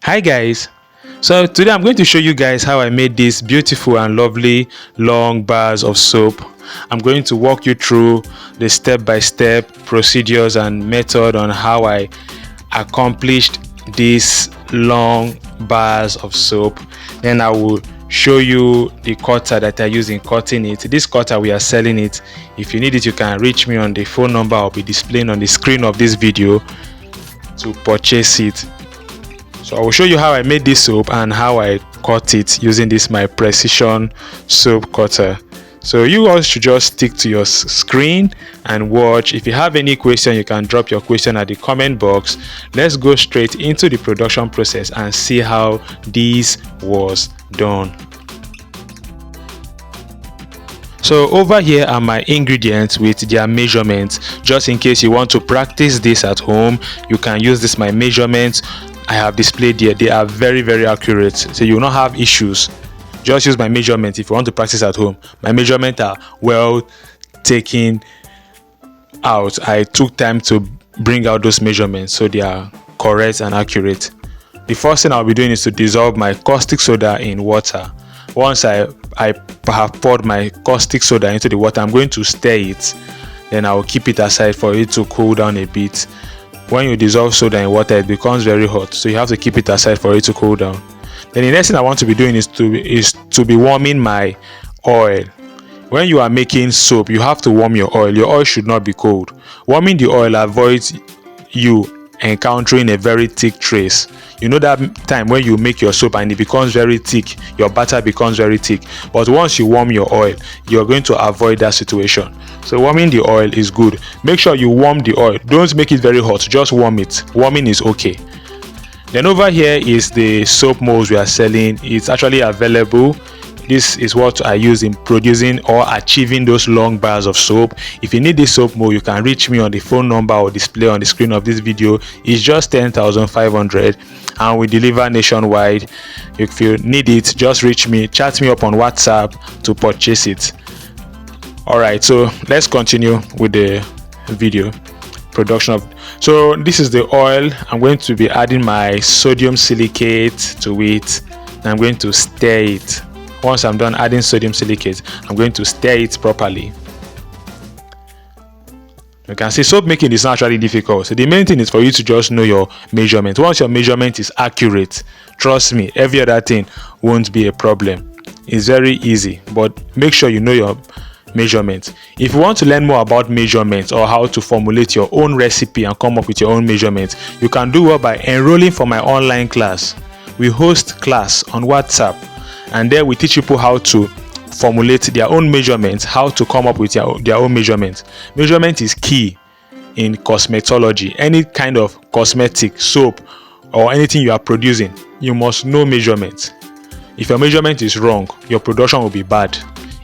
Hi guys, so today I'm going to show you guys how I made these beautiful and lovely long bars of soap. I'm going to walk you through the step-by-step procedures and method on how I accomplished these long bars of soap. Then I will show you the cutter that I use in cutting it. This cutter, we are selling it. If you need it, you can reach me on the phone number I'll be displaying on the screen of this video to purchase it. So I will show you how I made this soap and how I cut it using this my precision soap cutter. So you all should just stick to your screen and watch. If you have any question, you can drop your question at the comment box. Let's go straight into the production process and see how this was done. So over here are my ingredients with their measurements. Just in case you want to practice this at home, you can use this my measurements I have displayed here. They are very accurate, so you will not have issues. Just use my measurements if you want to practice at home. My measurements are well taken out. I took time to bring out those measurements, so they are correct and accurate. The first thing I'll be doing is to dissolve my caustic soda in water. Once I have poured my caustic soda into the water, I'm going to stir it. Then I will keep it aside for it to cool down a bit. When you dissolve soda in water, it becomes very hot, so you have to keep it aside for it to cool down. Then the next thing I want to be doing is to be warming my oil. When you are making soap, you have to warm your oil. Your oil should not be cold. Warming the oil avoids you encountering a very thick trace. You know that time when you make your soap and it becomes very thick, your batter becomes very thick, but once you warm your oil, you're going to avoid that situation. So warming the oil is good. Make sure you warm the oil. Don't make it very hot, just warm it. Warming is okay. Then over here is the soap molds we are selling. It's actually available. This is what I use in producing or achieving those long bars of soap. If you need this soap mold, you can reach me on the phone number or display on the screen of this video. It's just 10,500 and we deliver nationwide. If you need it, just reach me, chat me up on WhatsApp to purchase it. Alright, so let's continue with the video production of. So this is the oil. I'm going to be adding my sodium silicate to it. I'm going to stir it. Once I'm done adding sodium silicate, I'm going to stir it properly. You can see soap making is not actually difficult. So the main thing is for you to just know your measurement. Once your measurement is accurate, trust me, every other thing won't be a problem. It's very easy, but make sure you know your measurement. If you want to learn more about measurements or how to formulate your own recipe and come up with your own measurements, you can do well by enrolling for my online class. We host class on WhatsApp, and there we teach people how to formulate their own measurements, how to come up with their own measurements. Measurement is key in cosmetology. Any kind of cosmetic, soap, or anything you are producing, you must know measurement. If your measurement is wrong, your production will be bad.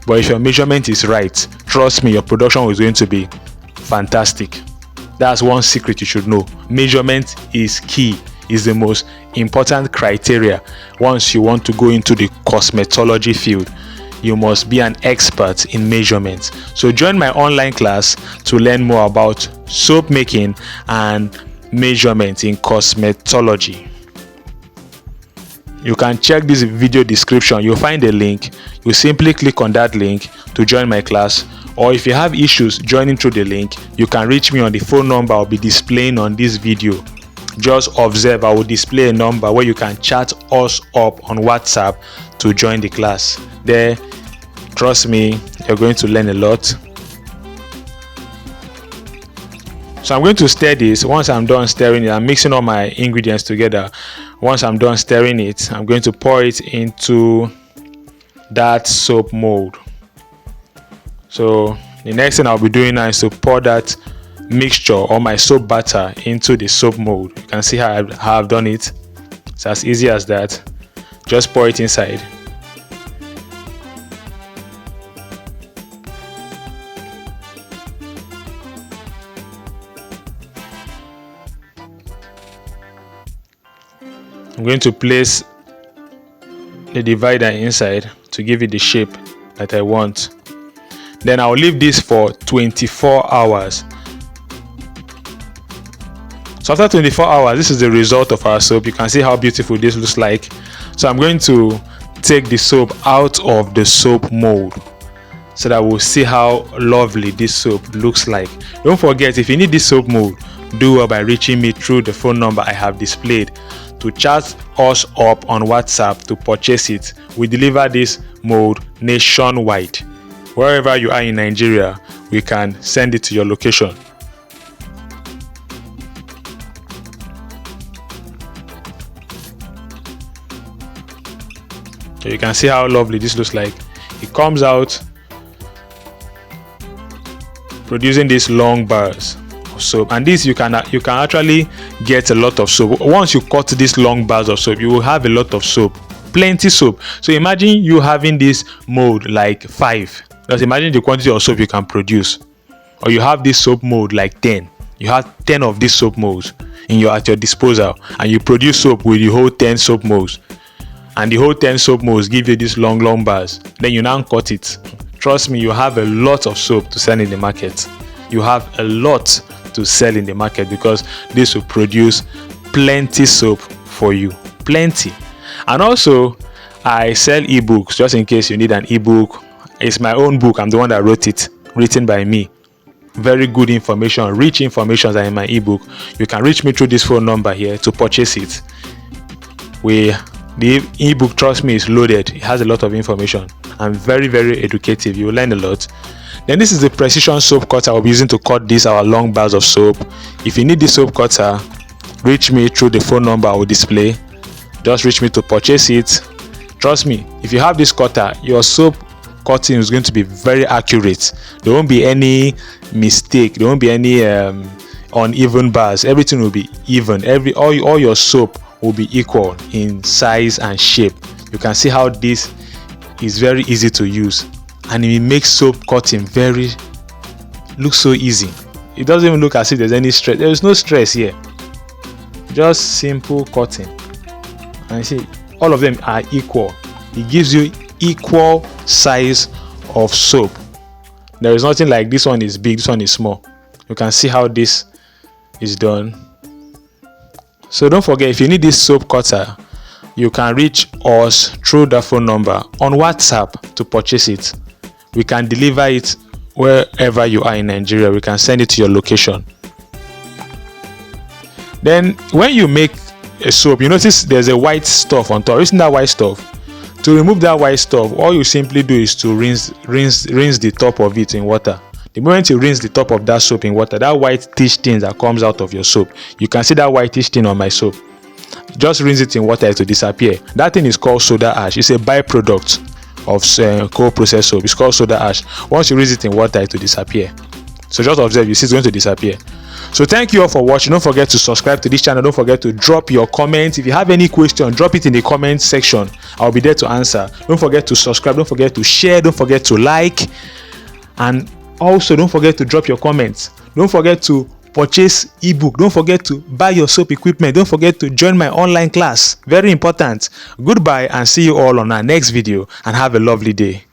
But if your measurement is right, trust me, your production is going to be fantastic. That's one secret you should know. Measurement is key. Is the most important criteria. Once you want to go into the cosmetology field, you must be an expert in measurements. So join my online class to learn more about soap making and measurement in cosmetology. You can check this video description. You'll find a link. You simply click on that link to join my class, or if you have issues joining through the link, you can reach me on the phone number I'll be displaying on this video. Just observe, I will display a number where you can chat us up on WhatsApp to join the class. There, trust me, you're going to learn a lot. So I'm going to stir this. Once I'm done stirring it, I'm mixing all my ingredients together. Once I'm done stirring it, I'm going to pour it into that soap mold. So the next thing I'll be doing now is to pour that mixture or my soap batter into the soap mold. You can see how I've done it. It's as easy as that. Just pour it inside. I'm going to place the divider inside to give it the shape that I want. Then I'll leave this for 24 hours. So after 24 hours, this is the result of our soap. You can see how beautiful this looks like. So I'm going to take the soap out of the soap mold so that we'll see how lovely this soap looks like. Don't forget, if you need this soap mold, do well by reaching me through the phone number I have displayed to chat us up on WhatsApp to purchase it. We deliver this mold nationwide. Wherever you are in Nigeria, we can send it to your location. So you can see how lovely this looks like. It comes out producing these long bars of soap, and this you can actually get a lot of soap. Once you cut these long bars of soap, you will have a lot of soap, plenty soap. So imagine you having this mold like 5. Just imagine the quantity of soap you can produce. Or you have this soap mold like 10. You have 10 of these soap molds at your disposal, and you produce soap with the whole 10 soap molds. And the whole 10 soap molds give you these long bars. Then you now cut it. Trust me, you have a lot of soap to sell in the market. You have a lot to sell in the market because this will produce plenty soap for you. Plenty. And also, I sell ebooks just in case you need an ebook. It's my own book. I'm the one that wrote it, written by me. Very good information, rich information are in my ebook. You can reach me through this phone number here to purchase it. The ebook, trust me, is loaded. It has a lot of information and very educative. You will learn a lot. Then this is the precision soap cutter I'll be using to cut these our long bars of soap. If you need this soap cutter, reach me through the phone number I will display. Just reach me to purchase it. Trust me, if you have this cutter, your soap cutting is going to be very accurate. There won't be any mistake. There won't be any uneven bars. Everything will be even. All your soap will be equal in size and shape. You can see how this is very easy to use, and it makes soap cutting looks so easy. It doesn't even look as if there's any stress. There is no stress here, just simple cutting. And see, all of them are equal. It gives you equal size of soap. There is nothing like this one is big, this one is small. You can see how this is done. So don't forget, if you need this soap cutter, you can reach us through the phone number on WhatsApp to purchase it. We can deliver it wherever you are in Nigeria. We can send it to your location. Then when you make a soap, you notice there's a white stuff on top. Isn't that white stuff? To remove that white stuff, all you simply do is to rinse the top of it in water. The moment you rinse the top of that soap in water, that whitish thing that comes out of your soap, you can see that whitish thing on my soap. Just rinse it in water to disappear. That thing is called soda ash. It's a byproduct of cold processed soap. It's called soda ash. Once you rinse it in water, it will disappear. So just observe, you see it's going to disappear. So thank you all for watching. Don't forget to subscribe to this channel. Don't forget to drop your comments. If you have any question, drop it in the comment section. I'll be there to answer. Don't forget to subscribe. Don't forget to share. Don't forget to like. And also, don't forget to drop your comments. Don't forget to purchase ebook. Don't forget to buy your soap equipment. Don't forget to join my online class. Very important. Goodbye and see you all on our next video, and have a lovely day.